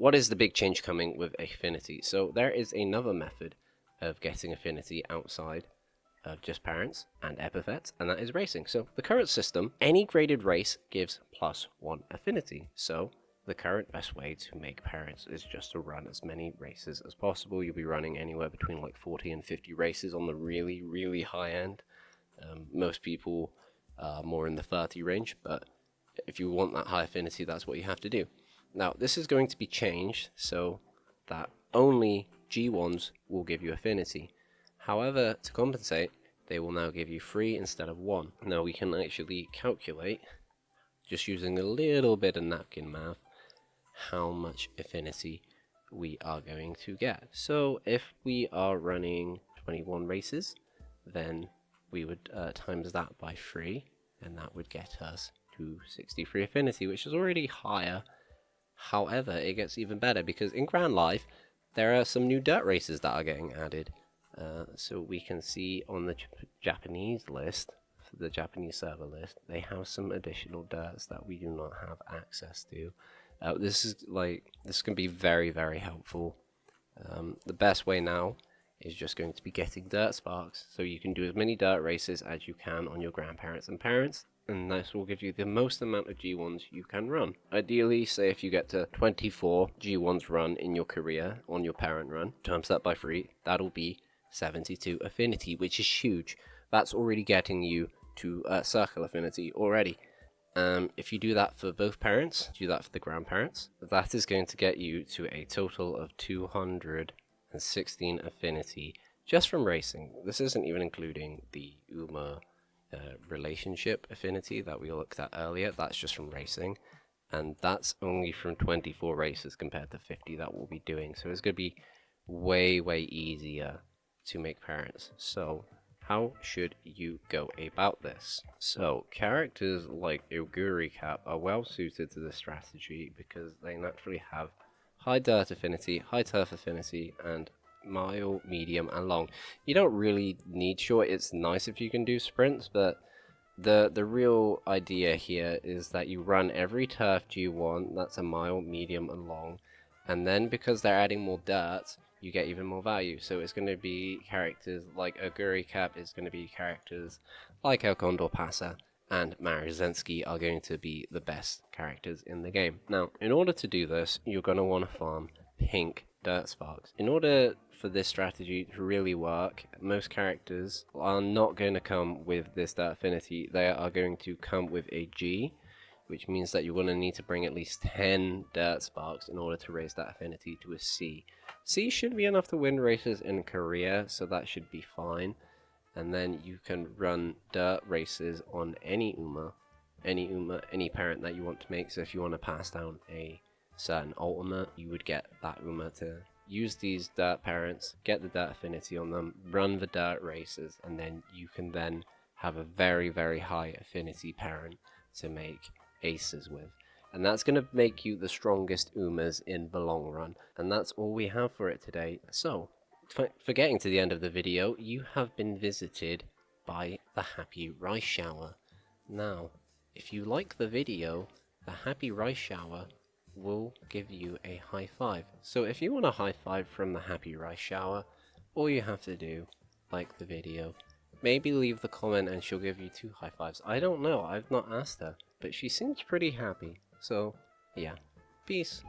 what is the big change coming with Affinity? So there is another method of getting Affinity outside of just parents and epithets, and that is racing. So the current system, any graded race gives +1 Affinity. So the current best way to make parents is just to run as many races as possible. You'll be running anywhere between like 40 and 50 races on the really, really high end. Most people are more in the 30 range, but if you want that high affinity, that's what you have to do. Now, this is going to be changed so that only G1s will give you affinity. However, to compensate, they will now give you 3 instead of 1. Now, we can actually calculate, just using a little bit of napkin math, how much affinity we are going to get. So if we are running 21 races, then we would times that by 3, and that would get us to 63 affinity, which is already higher. However, it gets even better because in Grandlive, there are some new dirt races that are getting added. So we can see on the Japanese list, the Japanese server list, they have some additional dirts that we do not have access to. This can be very, very helpful. The best way now is just going to be getting dirt sparks, so you can do as many dirt races as you can on your grandparents and parents, and this will give you the most amount of G1s you can run. Ideally, say if you get to 24 G1s run in your career on your parent run, times that by 3, that'll be 72 affinity, which is huge. That's already getting you to circle affinity already. If you do that for both parents, do that for the grandparents, that is going to get you to a total of 216 affinity just from racing. This isn't even including the UMA relationship affinity that we looked at earlier. That's just from racing, and that's only from 24 races compared to 50 that we'll be doing. So it's going to be way, way easier to make parents. So how should you go about this? So characters like Oguri Cap are well suited to this strategy because they naturally have high dirt affinity, high turf affinity, and mile, medium, and long. You don't really need short. It's nice if you can do sprints, but the real idea here is that you run every turf G1, that's a mile, medium, and long, and then because they're adding more dirt, you get even more value. So it's going to be characters like Oguri Cap, is going to be characters like El Condor Pasa, and Marizensky are going to be the best characters in the game. Now, in order to do this, you're going to want to farm pink dirt sparks. In order for this strategy to really work, most characters are not going to come with this dirt affinity. They are going to come with a G, which means that you're going to need to bring at least 10 dirt sparks in order to raise that affinity to a C. C should be enough to win races in Korea, so that should be fine. And then you can run dirt races on any UMA, any parent that you want to make. So if you want to pass down a certain ultimate, you would get that UMA to use these dirt parents, get the dirt affinity on them, run the dirt races, and then you can then have a very, very high affinity parent to make aces with. And that's going to make you the strongest UMAs in the long run. And that's all we have for it today. So, for getting to the end of the video, you have been visited by the Happy Rice Shower. Now, if you like the video, the Happy Rice Shower will give you a high five. So if you want a high five from the Happy Rice Shower, all you have to do, like the video, maybe leave the comment and she'll give you 2 high fives. I don't know, I've not asked her, but she seems pretty happy. So, yeah. Peace.